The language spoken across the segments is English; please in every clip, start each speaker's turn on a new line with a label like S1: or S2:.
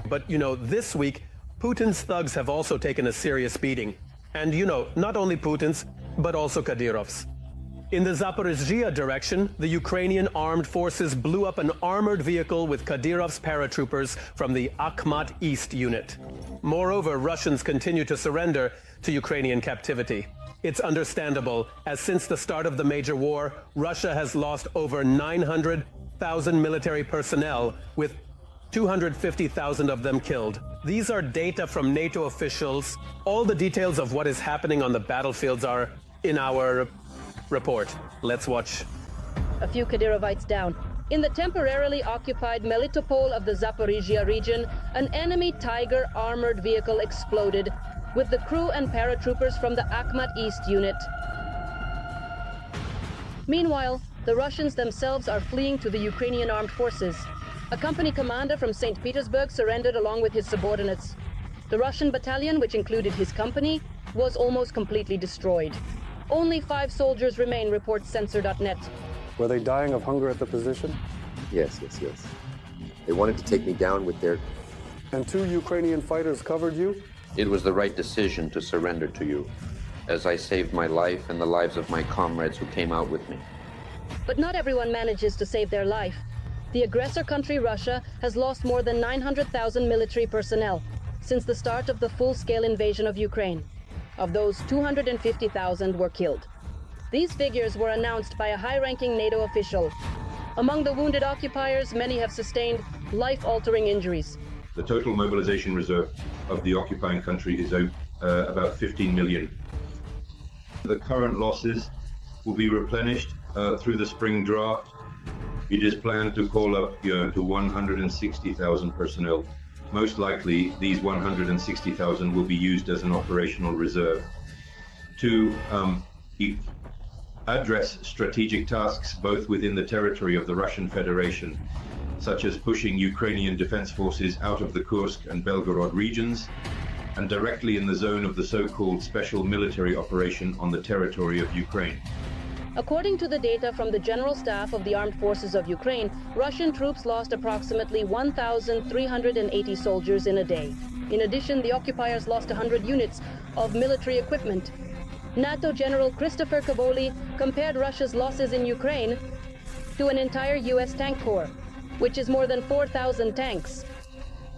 S1: But, this week, Putin's thugs have also taken a serious beating. And, not only Putin's, but also Kadyrov's. In the Zaporizhzhia direction, the Ukrainian armed forces blew up an armored vehicle with Kadyrov's paratroopers from the Akhmat East unit. Moreover, Russians continue to surrender to Ukrainian captivity. It's understandable, as since the start of the major war, Russia has lost over 900,000 military personnel, with 250,000 of them killed. These are data from NATO officials. All the details of what is happening on the battlefields are in our report. Let's watch.
S2: A few Kadyrovites down. In the temporarily occupied Melitopol of the Zaporizhzhia region, an enemy Tiger armored vehicle exploded, with the crew and paratroopers from the Akhmat East unit. Meanwhile, the Russians themselves are fleeing to the Ukrainian armed forces. A company commander from St. Petersburg surrendered along with his subordinates. The Russian battalion, which included his company, was almost completely destroyed. Only 5 soldiers remain, reports Censor.net.
S3: Were they dying of hunger at the position?
S4: Yes. They wanted to take me down with their...
S3: And 2 Ukrainian fighters covered you?
S5: It was the right decision to surrender to you, as I saved my life and the lives of my comrades who came out with me.
S2: But not everyone manages to save their life. The aggressor country, Russia, has lost more than 900,000 military personnel since the start of the full-scale invasion of Ukraine. Of those, 250,000 were killed. These figures were announced by a high-ranking NATO official. Among the wounded occupiers, many have sustained life-altering injuries.
S6: The total mobilization reserve of the occupying country is about 15 million. The current losses will be replenished through the spring draft. It is planned to call up to 160,000 personnel. Most likely, these 160,000 will be used as an operational reserve to address strategic tasks both within the territory of the Russian Federation, such as pushing Ukrainian defense forces out of the Kursk and Belgorod regions, and directly in the zone of the so-called special military operation on the territory of Ukraine.
S2: According to the data from the General Staff of the Armed Forces of Ukraine, Russian troops lost approximately 1,380 soldiers in a day. In addition, the occupiers lost 100 units of military equipment. NATO General Christopher Cavoli compared Russia's losses in Ukraine to an entire U.S. tank corps, which is more than 4,000 tanks.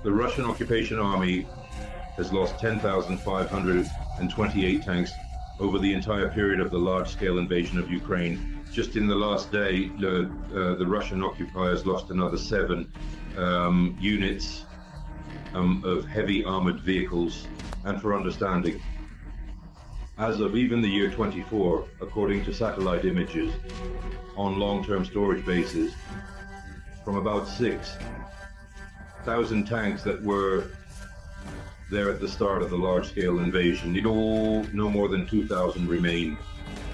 S6: The Russian occupation army has lost 10,528 tanks over the entire period of the large-scale invasion of Ukraine. Just in the last day, the Russian occupiers lost another 7 units of heavy armored vehicles. And for understanding, as of even the year 24, according to satellite images on long-term storage bases, from about 6,000 tanks that were there at the start of the large-scale invasion, no more than 2,000 remain.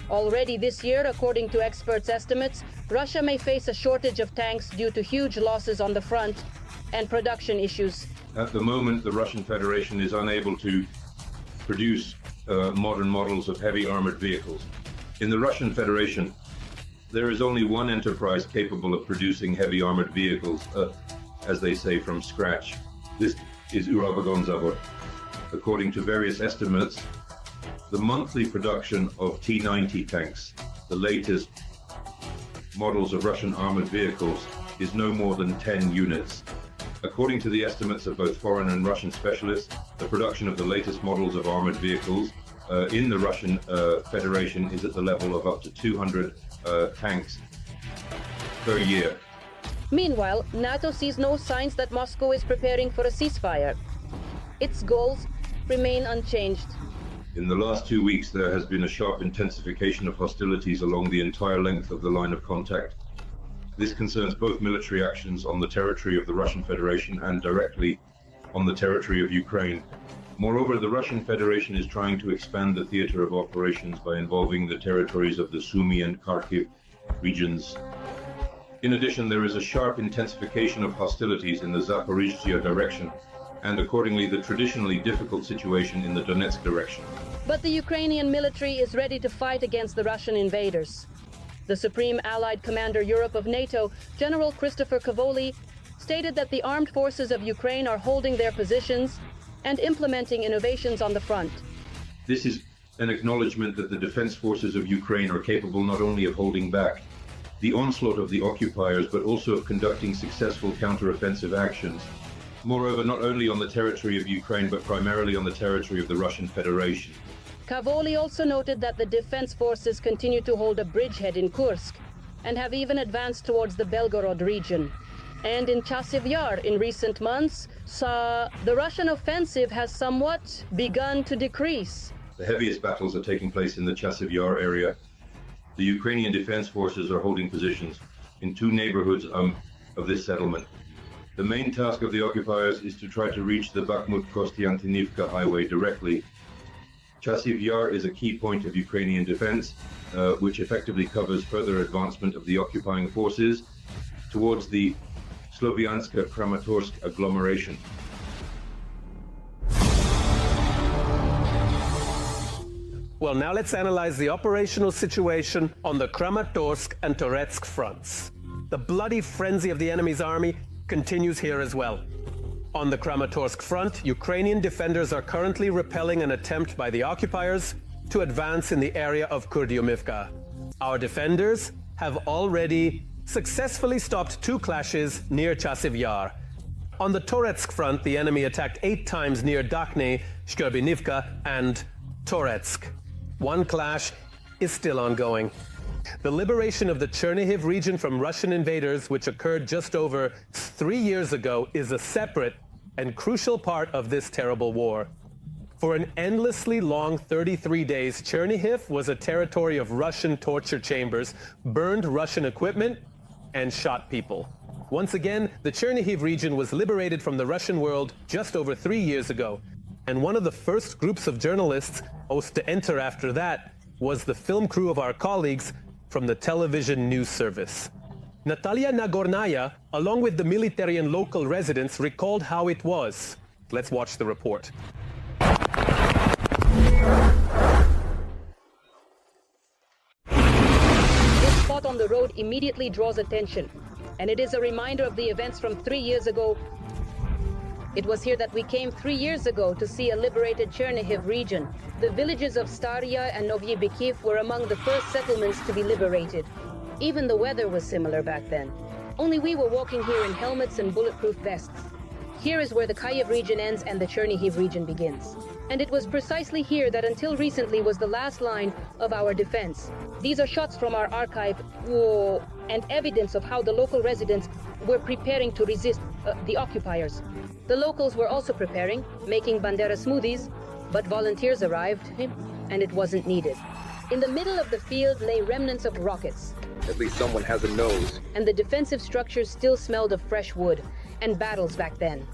S2: Already this year, according to experts' estimates, Russia may face a shortage of tanks due to huge losses on the front and production issues.
S6: At the moment, the Russian Federation is unable to produce modern models of heavy armored vehicles. In the Russian Federation, there is only one enterprise capable of producing heavy armored vehicles, as they say, from scratch. This is Uralvagonzavod. According to various estimates, the monthly production of T-90 tanks, the latest models of Russian armored vehicles, is no more than 10 units. According to the estimates of both foreign and Russian specialists, the production of the latest models of armored vehicles in the Russian Federation is at the level of up to 200 tanks per year.
S2: Meanwhile, NATO sees no signs that Moscow is preparing for a ceasefire. Its goals remain unchanged.
S6: In the last 2 weeks, there has been a sharp intensification of hostilities along the entire length of the line of contact. This concerns both military actions on the territory of the Russian Federation and directly on the territory of Ukraine. Moreover, the Russian Federation is trying to expand the theater of operations by involving the territories of the Sumy and Kharkiv regions. In addition, there is a sharp intensification of hostilities in the Zaporizhzhia direction, and accordingly the traditionally difficult situation in the Donetsk direction.
S2: But the Ukrainian military is ready to fight against the Russian invaders. The Supreme Allied Commander Europe of NATO, General Christopher Cavoli, stated that the armed forces of Ukraine are holding their positions and implementing innovations on the front.
S6: This is an acknowledgement that the defense forces of Ukraine are capable not only of holding back the onslaught of the occupiers, but also of conducting successful counteroffensive actions. Moreover, not only on the territory of Ukraine, but primarily on the territory of the Russian Federation.
S2: Kavoli also noted that the defense forces continue to hold a bridgehead in Kursk and have even advanced towards the Belgorod region. And in Chasiv Yar in recent months, the Russian offensive has somewhat begun to decrease.
S6: The heaviest battles are taking place in the Chasiv Yar area. The Ukrainian defense forces are holding positions in two neighborhoods of this settlement. The main task of the occupiers is to try to reach the Bakhmut-Kostiantynivka highway directly. Chasiv Yar is a key point of Ukrainian defense, which effectively covers further advancement of the occupying forces towards the Slovianska-Kramatorsk agglomeration.
S1: Well, now let's analyze the operational situation on the Kramatorsk and Toretsk fronts. The bloody frenzy of the enemy's army continues here as well. On the Kramatorsk front, Ukrainian defenders are currently repelling an attempt by the occupiers to advance in the area of Kurdyumivka. Our defenders have already successfully stopped two clashes near Chasiv Yar. On the Toretsk front, the enemy attacked 8 times near Dakhne, Shcherbinivka, and Toretsk. One clash is still ongoing. The liberation of the Chernihiv region from Russian invaders, which occurred just over 3 years ago, is a separate and crucial part of this terrible war. For an endlessly long 33 days, Chernihiv was a territory of Russian torture chambers, burned Russian equipment, and shot people. Once again, the Chernihiv region was liberated from the Russian world just over 3 years ago. And one of the first groups of journalists to enter after that was the film crew of our colleagues from the television news service. Natalia Nagornaya, along with the military and local residents, recalled how it was. Let's watch the report.
S2: This spot on the road immediately draws attention, and it is a reminder of the events from 3 years ago. It was here that we came 3 years ago to see a liberated Chernihiv region. The villages of Starya and Novyi Bikiv were among the first settlements to be liberated. Even the weather was similar back then. Only we were walking here in helmets and bulletproof vests. Here is where the Kyiv region ends and the Chernihiv region begins. And it was precisely here that until recently was the last line of our defense. These are shots from our archive and evidence of how the local residents were preparing to resist the occupiers. The locals were also preparing, making bandera smoothies, but volunteers arrived, and it wasn't needed. In the middle of the field lay remnants of rockets.
S4: At least someone has a nose.
S2: And the defensive structures still smelled of fresh wood, and battles back then.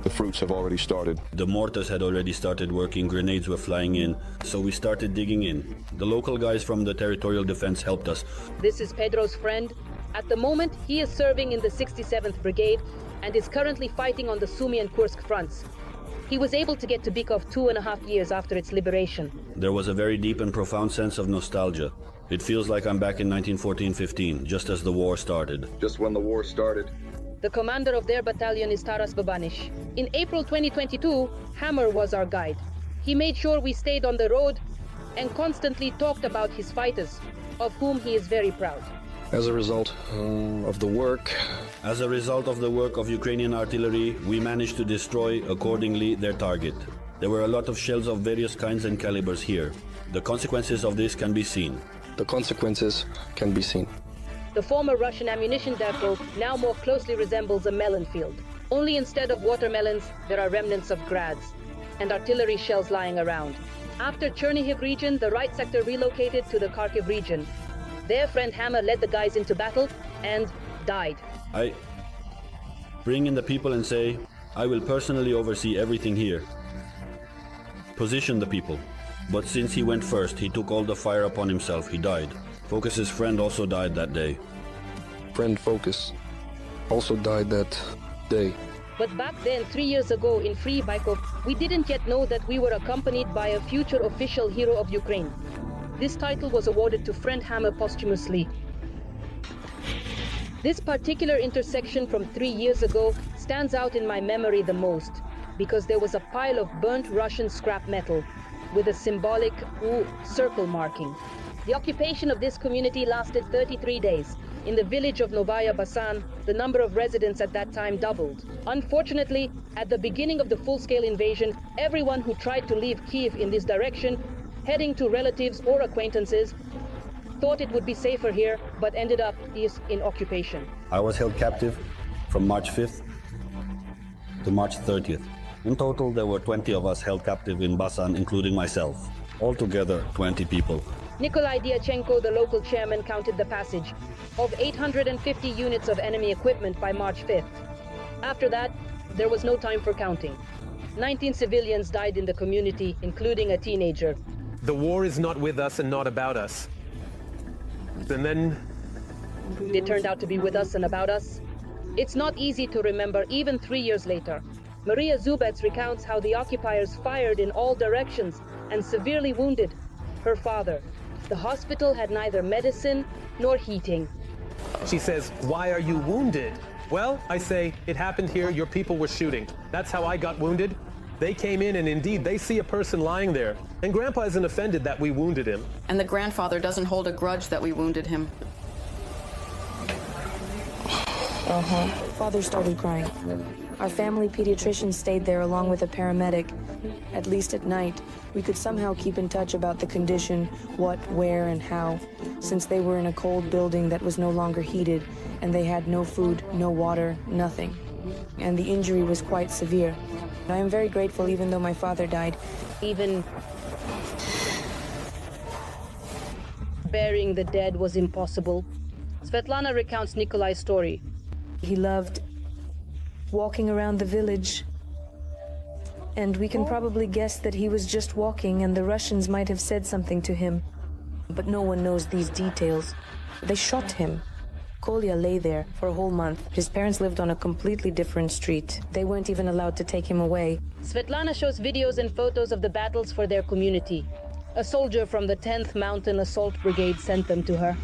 S7: The fruits have already started.
S8: The mortars had already started working, grenades were flying in, so we started digging in. The local guys from the territorial defense helped us.
S2: This is Pedro's friend. At the moment, he is serving in the 67th Brigade and is currently fighting on the Sumy and Kursk fronts. He was able to get to Bykov 2.5 years after its liberation.
S8: There was a very deep and profound sense of nostalgia. It feels like I'm back in 1914-15, just as the war started.
S4: Just when the war started.
S2: The commander of their battalion is Taras Babanish. In April 2022, Hammer was our guide. He made sure we stayed on the road and constantly talked about his fighters, of whom he is very proud.
S7: As a result of the work
S8: of Ukrainian artillery, we managed to destroy, accordingly, their target. There were a lot of shells of various kinds and calibers here. The consequences of this can be seen.
S2: The former Russian ammunition depot now more closely resembles a melon field. Only instead of watermelons, there are remnants of grads and artillery shells lying around. After Chernihiv region, the right sector relocated to the Kharkiv region. Their friend Hammer led the guys into battle and died.
S8: I bring in the people and say, I will personally oversee everything here. Position the people. But since he went first, he took all the fire upon himself. He died. Focus's friend also died that day.
S7: Friend Focus also died that day.
S2: But back then, 3 years ago in Free Bykov, we didn't yet know that we were accompanied by a future official hero of Ukraine. This title was awarded to friend Hammer posthumously. This particular intersection from 3 years ago stands out in my memory the most because there was a pile of burnt Russian scrap metal with a symbolic U circle marking. The occupation of this community lasted 33 days. In the village of Novaya Basan, the number of residents at that time doubled. Unfortunately, at the beginning of the full-scale invasion, everyone who tried to leave Kiev in this direction, heading to relatives or acquaintances, thought it would be safer here, but ended up in occupation.
S8: I was held captive from March 5th to March 30th. In total, there were 20 of us held captive in Basan, including myself. Altogether, 20 people.
S2: Nikolai Dyachenko, the local chairman, counted the passage of 850 units of enemy equipment by March 5th. After that, there was no time for counting. 19 civilians died in the community, including a teenager.
S1: The war is not with us and not about us. And then
S2: It turned out to be with us and about us. It's not easy to remember even 3 years later. Maria Zubets recounts how the occupiers fired in all directions and severely wounded her father. The hospital had neither medicine nor heating.
S1: she says, "Why are you wounded?" Well, I say, "It happened here, your people were shooting. That's how I got wounded." They came in and indeed they see a person lying there. And Grandpa isn't offended that we wounded him.
S9: And the grandfather doesn't hold a grudge that we wounded him.
S10: Father started crying. Our family pediatrician stayed there along with a paramedic. At least at night, we could somehow keep in touch about the condition, what, where, and how, since they were in a cold building that was no longer heated, and they had no food, no water, nothing. And the injury was quite severe. I am very grateful even though my father died.
S2: Even burying the dead was impossible. Svetlana recounts Nikolai's story.
S10: He loved walking around the village. And we can probably guess that he was just walking and the Russians might have said something to him. But no one knows these details. They shot him. Kolya lay there for a whole month. His parents lived on a completely different street. They weren't even allowed to take him away.
S2: Svetlana shows videos and photos of the battles for their community. A soldier from the 10th Mountain Assault Brigade sent them to her.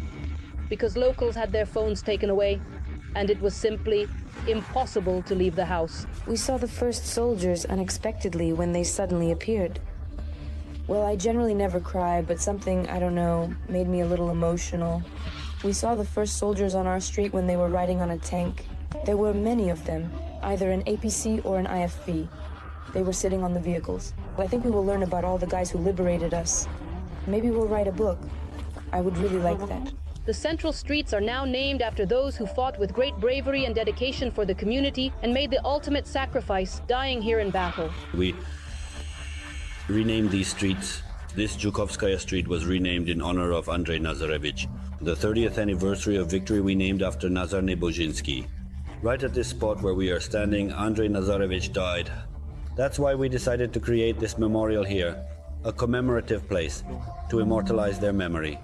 S2: Because locals had their phones taken away, and it was simply impossible to leave the house.
S10: We saw the first soldiers unexpectedly when they suddenly appeared. Well, I generally never cry, but something, I don't know, made me a little emotional. We saw the first soldiers on our street when they were riding on a tank. There were many of them, either an APC or an IFV. They were sitting on the vehicles. I think we will learn about all the guys who liberated us. Maybe we'll write a book. I would really like that.
S2: The central streets are now named after those who fought with great bravery and dedication for the community and made the ultimate sacrifice, dying here in battle.
S8: We renamed these streets. This Zhukovskaya street was renamed in honor of Andrei Nazarevich. The 30th anniversary of victory we named after Nazar Nebozhinsky. Right at this spot where we are standing, Andrei Nazarevich died. That's why we decided to create this memorial here, a commemorative place to immortalize their memory.